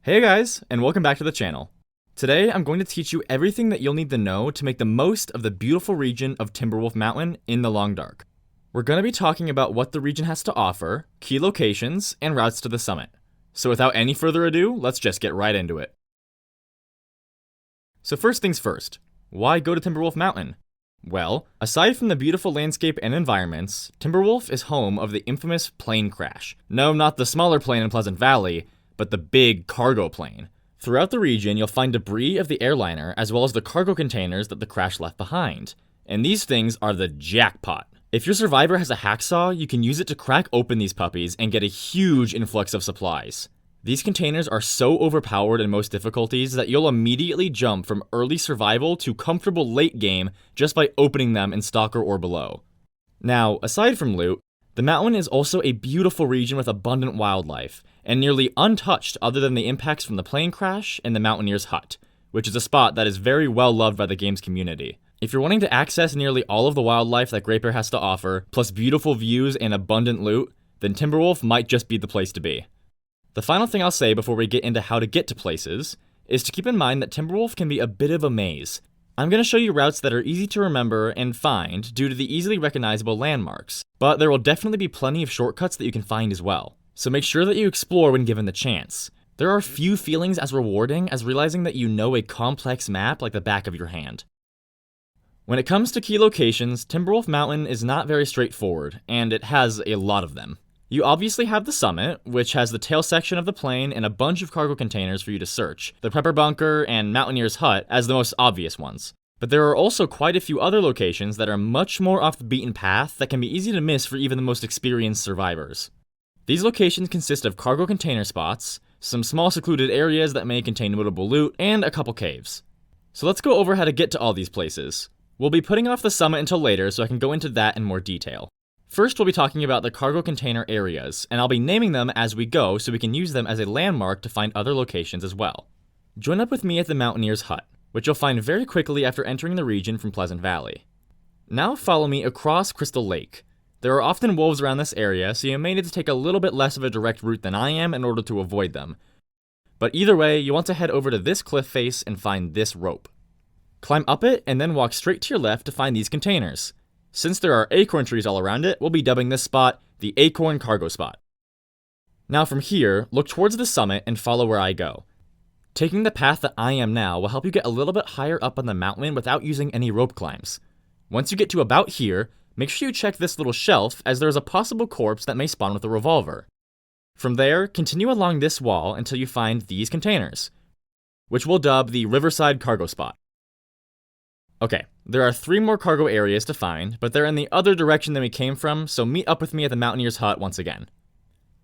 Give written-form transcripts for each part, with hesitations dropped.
Hey guys, and welcome back to the channel. Today I'm going to teach you everything that you'll need to know to make the most of the beautiful region of Timberwolf Mountain in the Long Dark. We're going to be talking about what the region has to offer, key locations, and routes to the summit. So without any further ado, let's just get right into it. So first things first, why go to Timberwolf Mountain? Well, aside from the beautiful landscape and environments, Timberwolf is home of the infamous plane crash. No, not the smaller plane in Pleasant Valley, but the big cargo plane. Throughout the region, you'll find debris of the airliner as well as the cargo containers that the crash left behind. And these things are the jackpot. If your survivor has a hacksaw, you can use it to crack open these puppies and get a huge influx of supplies. These containers are so overpowered in most difficulties that you'll immediately jump from early survival to comfortable late game just by opening them in Stalker or below. Now, aside from loot, the mountain is also a beautiful region with abundant wildlife, and nearly untouched other than the impacts from the plane crash and the Mountaineer's Hut, which is a spot that is very well loved by the game's community. If you're wanting to access nearly all of the wildlife that Great Bear has to offer, plus beautiful views and abundant loot, then Timberwolf might just be the place to be. The final thing I'll say before we get into how to get to places is to keep in mind that Timberwolf can be a bit of a maze. I'm going to show you routes that are easy to remember and find due to the easily recognizable landmarks, but there will definitely be plenty of shortcuts that you can find as well. So make sure that you explore when given the chance. There are few feelings as rewarding as realizing that you know a complex map like the back of your hand. When it comes to key locations, Timberwolf Mountain is not very straightforward, and it has a lot of them. You obviously have the summit, which has the tail section of the plane and a bunch of cargo containers for you to search, the Prepper Bunker and Mountaineer's Hut as the most obvious ones. But there are also quite a few other locations that are much more off the beaten path that can be easy to miss for even the most experienced survivors. These locations consist of cargo container spots, some small secluded areas that may contain notable loot, and a couple caves. So let's go over how to get to all these places. We'll be putting off the summit until later so I can go into that in more detail. First, we'll be talking about the cargo container areas, and I'll be naming them as we go so we can use them as a landmark to find other locations as well. Join up with me at the Mountaineer's Hut, which you'll find very quickly after entering the region from Pleasant Valley. Now follow me across Crystal Lake. There are often wolves around this area, so you may need to take a little bit less of a direct route than I am in order to avoid them. But either way, you want to head over to this cliff face and find this rope. Climb up it and then walk straight to your left to find these containers. Since there are acorn trees all around it, we'll be dubbing this spot the Acorn Cargo Spot. Now from here, look towards the summit and follow where I go. Taking the path that I am now will help you get a little bit higher up on the mountain without using any rope climbs. Once you get to about here, make sure you check this little shelf as there is a possible corpse that may spawn with a revolver. From there, continue along this wall until you find these containers, which we'll dub the Riverside Cargo Spot. Okay, there are 3 more cargo areas to find, but they're in the other direction than we came from, so meet up with me at the Mountaineer's Hut once again.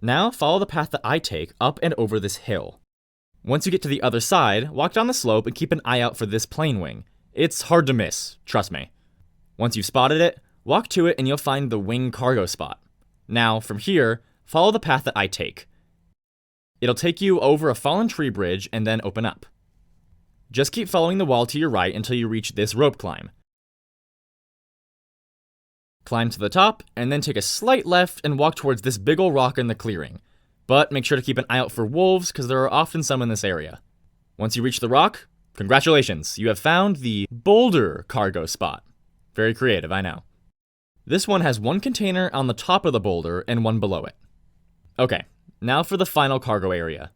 Now follow the path that I take up and over this hill. Once you get to the other side, walk down the slope and keep an eye out for this plane wing. It's hard to miss, trust me. Once you've spotted it, walk to it and you'll find the wing cargo spot. Now, from here, follow the path that I take. It'll take you over a fallen tree bridge and then open up. Just keep following the wall to your right until you reach this rope climb. Climb to the top, and then take a slight left and walk towards this big ol' rock in the clearing. But make sure to keep an eye out for wolves, because there are often some in this area. Once you reach the rock, congratulations, you have found the Boulder Cargo Spot. Very creative, I know. This one has 1 container on the top of the boulder and 1 below it. Okay, now for the final cargo area.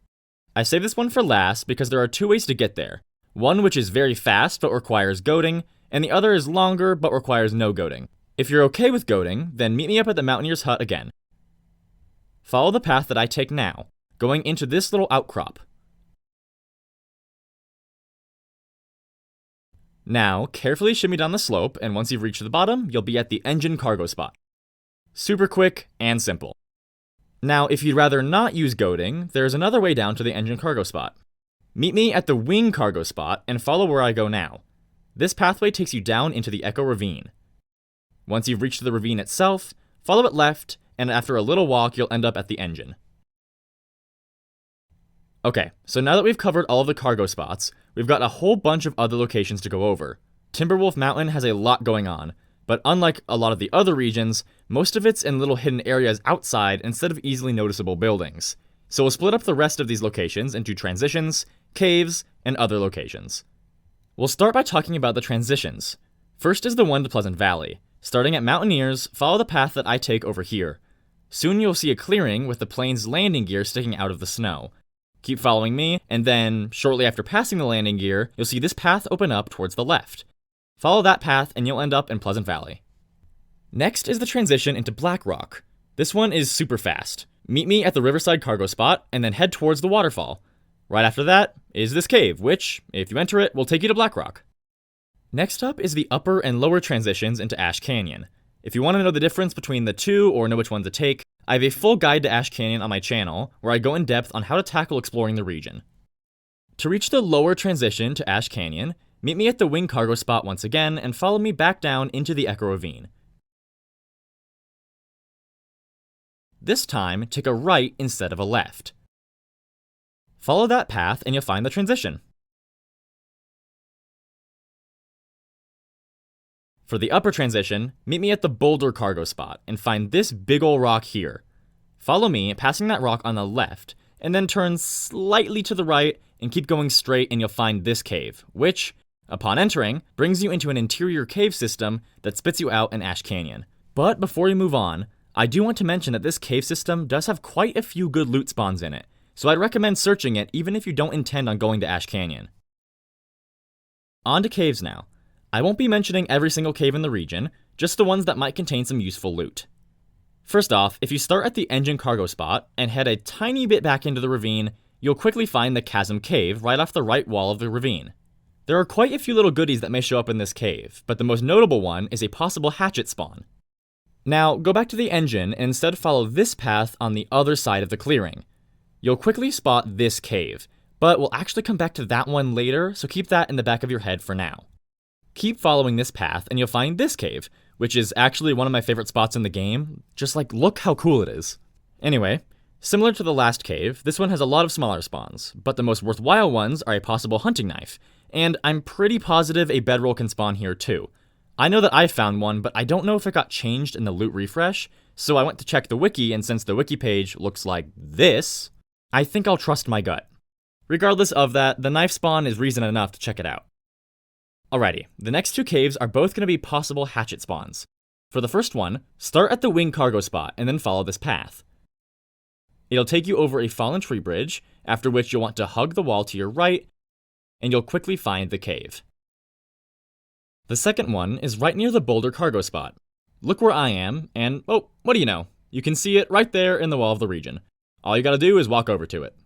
I saved this one for last because there are 2 ways to get there. One which is very fast but requires goading, and the other is longer but requires no goading. If you're okay with goading, then meet me up at the Mountaineer's Hut again. Follow the path that I take now, going into this little outcrop. Now, carefully shimmy down the slope, and once you've reached the bottom, you'll be at the Engine Cargo Spot. Super quick and simple. Now, if you'd rather not use goading, there's another way down to the Engine Cargo Spot. Meet me at the Wing Cargo Spot and follow where I go now. This pathway takes you down into the Echo Ravine. Once you've reached the ravine itself, follow it left, and after a little walk, you'll end up at the engine. Okay, so now that we've covered all of the cargo spots, we've got a whole bunch of other locations to go over. Timberwolf Mountain has a lot going on, but unlike a lot of the other regions, most of it's in little hidden areas outside instead of easily noticeable buildings. So we'll split up the rest of these locations into transitions, caves, and other locations. We'll start by talking about the transitions. First is the one to Pleasant Valley. Starting at Mountaineers, follow the path that I take over here. Soon you'll see a clearing with the plane's landing gear sticking out of the snow. Keep following me, and then, shortly after passing the landing gear, you'll see this path open up towards the left. Follow that path and you'll end up in Pleasant Valley. Next is the transition into Black Rock. This one is super fast. Meet me at the Riverside cargo spot, and then head towards the waterfall. Right after that is this cave, which, if you enter it, will take you to Black Rock. Next up is the upper and lower transitions into Ash Canyon. If you want to know the difference between the two or know which one to take, I have a full guide to Ash Canyon on my channel, where I go in depth on how to tackle exploring the region. To reach the lower transition to Ash Canyon, meet me at the wing cargo spot once again, and follow me back down into the Echo Ravine. This time, take a right instead of a left. Follow that path and you'll find the transition. For the upper transition, meet me at the Boulder cargo spot and find this big ol' rock here. Follow me, passing that rock on the left, and then turn slightly to the right and keep going straight and you'll find this cave, which, upon entering, brings you into an interior cave system that spits you out in Ash Canyon. But before we move on, I do want to mention that this cave system does have quite a few good loot spawns in it, so I'd recommend searching it even if you don't intend on going to Ash Canyon. On to caves now. I won't be mentioning every single cave in the region, just the ones that might contain some useful loot. First off, if you start at the engine cargo spot and head a tiny bit back into the ravine, you'll quickly find the Chasm Cave right off the right wall of the ravine. There are quite a few little goodies that may show up in this cave, but the most notable one is a possible hatchet spawn. Now, go back to the engine and instead follow this path on the other side of the clearing. You'll quickly spot this cave, but we'll actually come back to that one later, so keep that in the back of your head for now. Keep following this path and you'll find this cave, which is actually one of my favorite spots in the game. Just look how cool it is. Anyway, similar to the last cave, this one has a lot of smaller spawns, but the most worthwhile ones are a possible hunting knife, and I'm pretty positive a bedroll can spawn here too. I know that I found one, but I don't know if it got changed in the loot refresh, so I went to check the wiki, and since the wiki page looks like this, I think I'll trust my gut. Regardless of that, the knife spawn is reason enough to check it out. Alrighty, the next two caves are both going to be possible hatchet spawns. For the first one, start at the wing cargo spot and then follow this path. It'll take you over a fallen tree bridge, after which you'll want to hug the wall to your right, and you'll quickly find the cave. The second one is right near the Boulder cargo spot. Look where I am, and oh, what do you know? You can see it right there in the wall of the region. All you gotta do is walk over to it.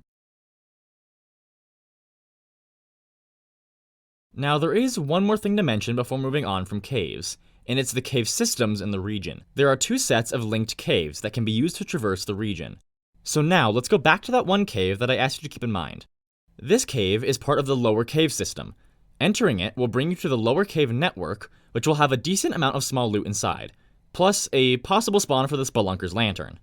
Now, there is one more thing to mention before moving on from caves, and it's the cave systems in the region. There are two sets of linked caves that can be used to traverse the region. So now, let's go back to that one cave that I asked you to keep in mind. This cave is part of the lower cave system. Entering it will bring you to the lower cave network, which will have a decent amount of small loot inside, plus a possible spawn for the Spelunker's Lantern.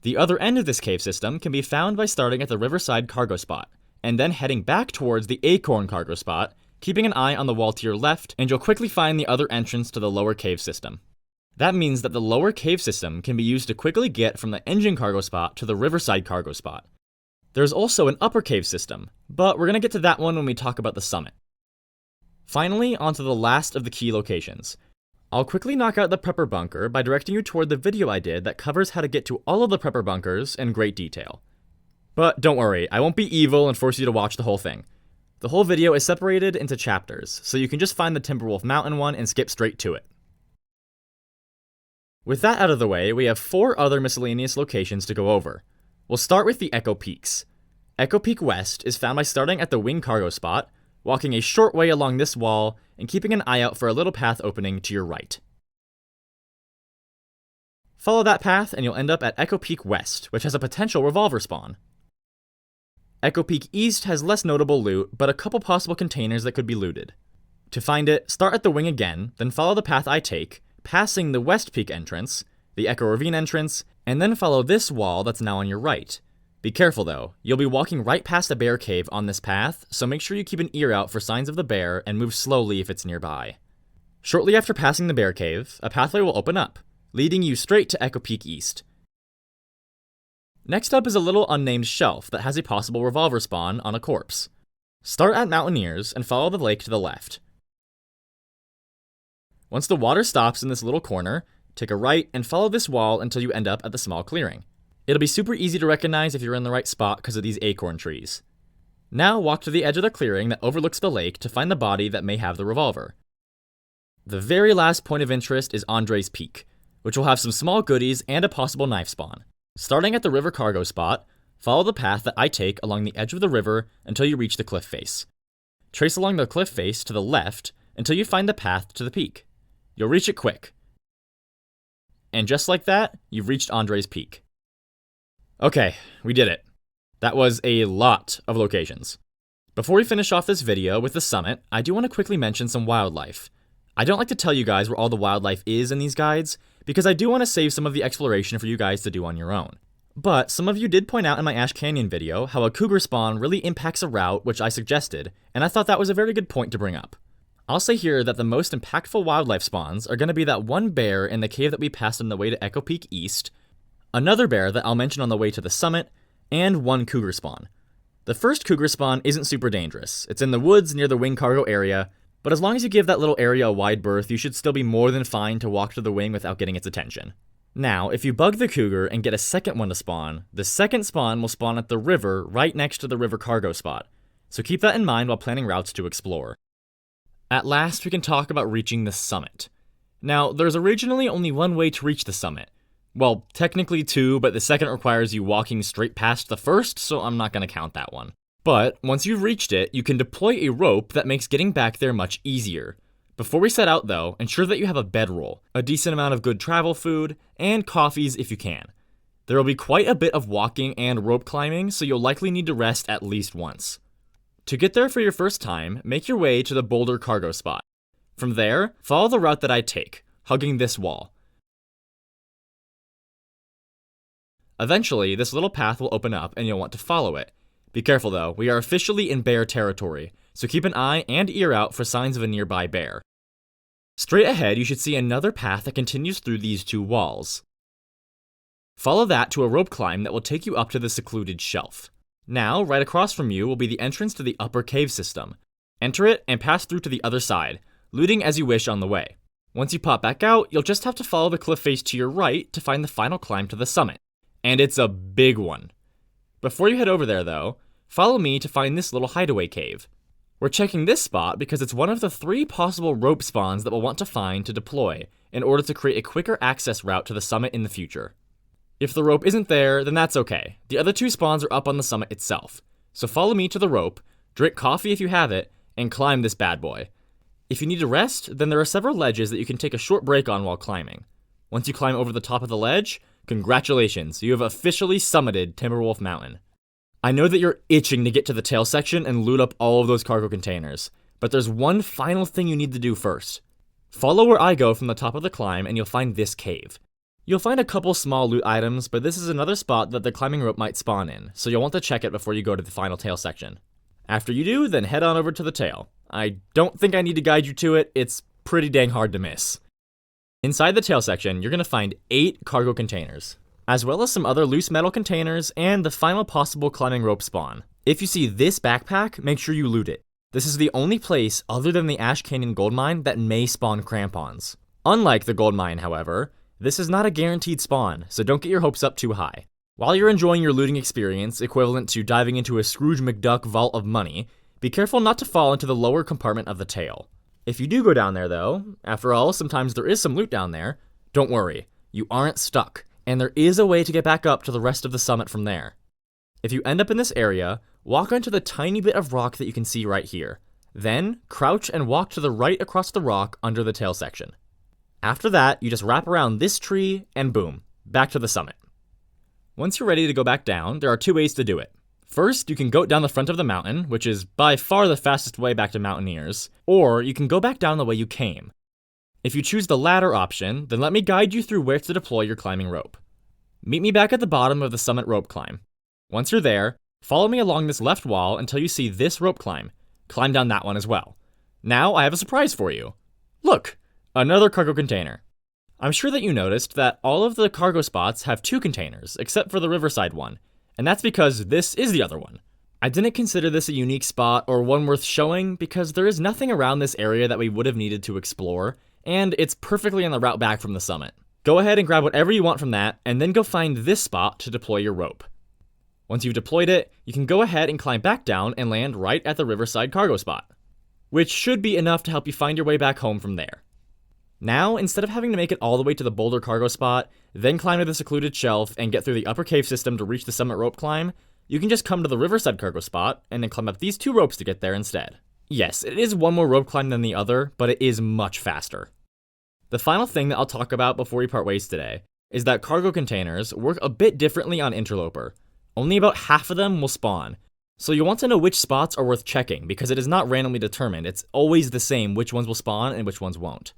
The other end of this cave system can be found by starting at the Riverside cargo spot, and then heading back towards the Acorn cargo spot, keeping an eye on the wall to your left, and you'll quickly find the other entrance to the lower cave system. That means that the lower cave system can be used to quickly get from the engine cargo spot to the Riverside cargo spot. There's also an upper cave system, but we're going to get to that one when we talk about the summit. Finally, onto the last of the key locations. I'll quickly knock out the prepper bunker by directing you toward the video I did that covers how to get to all of the prepper bunkers in great detail. But don't worry, I won't be evil and force you to watch the whole thing. The whole video is separated into chapters, so you can just find the Timberwolf Mountain one and skip straight to it. With that out of the way, we have 4 other miscellaneous locations to go over. We'll start with the Echo Peaks. Echo Peak West is found by starting at the wing cargo spot, walking a short way along this wall, and keeping an eye out for a little path opening to your right. Follow that path and you'll end up at Echo Peak West, which has a potential revolver spawn. Echo Peak East has less notable loot, but a couple possible containers that could be looted. To find it, start at the wing again, then follow the path I take, passing the West Peak entrance, the Echo Ravine entrance, and then follow this wall that's now on your right. Be careful though, you'll be walking right past a bear cave on this path, so make sure you keep an ear out for signs of the bear and move slowly if it's nearby. Shortly after passing the bear cave, a pathway will open up, leading you straight to Echo Peak East. Next up is a little unnamed shelf that has a possible revolver spawn on a corpse. Start at Mountaineers and follow the lake to the left. Once the water stops in this little corner, take a right and follow this wall until you end up at the small clearing. It'll be super easy to recognize if you're in the right spot because of these acorn trees. Now walk to the edge of the clearing that overlooks the lake to find the body that may have the revolver. The very last point of interest is Andre's Peak, which will have some small goodies and a possible knife spawn. Starting at the river cargo spot, follow the path that I take along the edge of the river until you reach the cliff face. Trace along the cliff face to the left until you find the path to the peak. You'll reach it quick. And just like that, you've reached Andre's Peak. Okay, we did it. That was a lot of locations. Before we finish off this video with the summit, I do want to quickly mention some wildlife. I don't like to tell you guys where all the wildlife is in these guides, because I do want to save some of the exploration for you guys to do on your own. But some of you did point out in my Ash Canyon video how a cougar spawn really impacts a route which I suggested, and I thought that was a very good point to bring up. I'll say here that the most impactful wildlife spawns are going to be that one bear in the cave that we passed on the way to Echo Peak East, another bear that I'll mention on the way to the summit, and one cougar spawn. The first cougar spawn isn't super dangerous. It's in the woods near the wing cargo area, but as long as you give that little area a wide berth, you should still be more than fine to walk to the wing without getting its attention. Now, if you bug the cougar and get a second one to spawn, the second spawn will spawn at the river right next to the river cargo spot, so keep that in mind while planning routes to explore. At last, we can talk about reaching the summit. Now, there's originally only one way to reach the summit. Well, technically two, but the second requires you walking straight past the first, so I'm not going to count that one. But once you've reached it, you can deploy a rope that makes getting back there much easier. Before we set out though, ensure that you have a bedroll, a decent amount of good travel food, and coffees if you can. There will be quite a bit of walking and rope climbing, so you'll likely need to rest at least once. To get there for your first time, make your way to the boulder cargo spot. From there, follow the route that I take, hugging this wall. Eventually, this little path will open up and you'll want to follow it. Be careful though, we are officially in bear territory, so keep an eye and ear out for signs of a nearby bear. Straight ahead, you should see another path that continues through these two walls. Follow that to a rope climb that will take you up to the secluded shelf. Now, right across from you will be the entrance to the upper cave system. Enter it and pass through to the other side, looting as you wish on the way. Once you pop back out, you'll just have to follow the cliff face to your right to find the final climb to the summit. And it's a big one. Before you head over there though, follow me to find this little hideaway cave. We're checking this spot because it's one of the 3 possible rope spawns that we'll want to find to deploy in order to create a quicker access route to the summit in the future. If the rope isn't there, then that's okay. The other 2 spawns are up on the summit itself. So follow me to the rope, drink coffee if you have it, and climb this bad boy. If you need to rest, then there are several ledges that you can take a short break on while climbing. Once you climb over the top of the ledge, congratulations, you have officially summited Timberwolf Mountain. I know that you're itching to get to the tail section and loot up all of those cargo containers, but there's one final thing you need to do first. Follow where I go from the top of the climb and you'll find this cave. You'll find a couple small loot items, but this is another spot that the climbing rope might spawn in, so you'll want to check it before you go to the final tail section. After you do, then head on over to the tail. I don't think I need to guide you to it, it's pretty dang hard to miss. Inside the tail section, you're going to find 8 cargo containers, as well as some other loose metal containers and the final possible climbing rope spawn. If you see this backpack, make sure you loot it. This is the only place other than the Ash Canyon gold mine that may spawn crampons. Unlike the gold mine, however, this is not a guaranteed spawn, so don't get your hopes up too high. While you're enjoying your looting experience, equivalent to diving into a Scrooge McDuck vault of money, be careful not to fall into the lower compartment of the tail. If you do go down there though, after all, sometimes there is some loot down there, don't worry, you aren't stuck, and there is a way to get back up to the rest of the summit from there. If you end up in this area, walk onto the tiny bit of rock that you can see right here. Then, crouch and walk to the right across the rock under the tail section. After that, you just wrap around this tree, and boom, back to the summit. Once you're ready to go back down, there are 2 ways to do it. First, you can goat down the front of the mountain, which is by far the fastest way back to Mountaineers, or you can go back down the way you came. If you choose the latter option, then let me guide you through where to deploy your climbing rope. Meet me back at the bottom of the summit rope climb. Once you're there, follow me along this left wall until you see this rope climb. Climb down that one as well. Now I have a surprise for you. Look! Another cargo container. I'm sure that you noticed that all of the cargo spots have 2 containers, except for the riverside one, and that's because this is the other one. I didn't consider this a unique spot or one worth showing because there is nothing around this area that we would have needed to explore, and it's perfectly on the route back from the summit. Go ahead and grab whatever you want from that, and then go find this spot to deploy your rope. Once you've deployed it, you can go ahead and climb back down and land right at the riverside cargo spot, which should be enough to help you find your way back home from there. Now, instead of having to make it all the way to the boulder cargo spot, then climb to the secluded shelf and get through the upper cave system to reach the summit rope climb, you can just come to the riverside cargo spot and then climb up these 2 ropes to get there instead. Yes, it is one more rope climb than the other, but it is much faster. The final thing that I'll talk about before we part ways today is that cargo containers work a bit differently on Interloper. Only about half of them will spawn, so you'll want to know which spots are worth checking because it is not randomly determined. It's always the same which ones will spawn and which ones won't.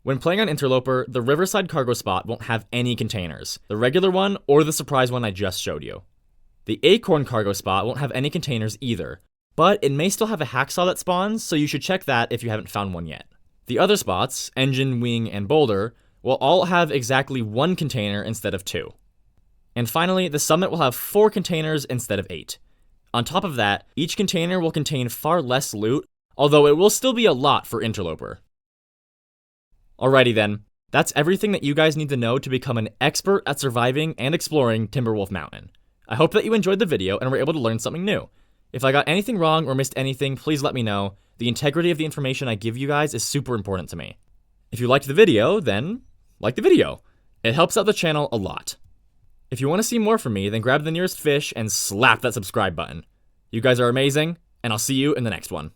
When playing on Interloper, the riverside cargo spot won't have any containers, the regular one or the surprise one I just showed you. The acorn cargo spot won't have any containers either, but it may still have a hacksaw that spawns, so you should check that if you haven't found one yet. The other spots, engine, wing, and boulder, will all have exactly 1 container instead of 2. And finally, the summit will have 4 containers instead of 8. On top of that, each container will contain far less loot, although it will still be a lot for Interloper. Alrighty then, that's everything that you guys need to know to become an expert at surviving and exploring Timberwolf Mountain. I hope that you enjoyed the video and were able to learn something new. If I got anything wrong or missed anything, please let me know. The integrity of the information I give you guys is super important to me. If you liked the video, then like the video. It helps out the channel a lot. If you want to see more from me, then grab the nearest fish and slap that subscribe button. You guys are amazing, and I'll see you in the next one.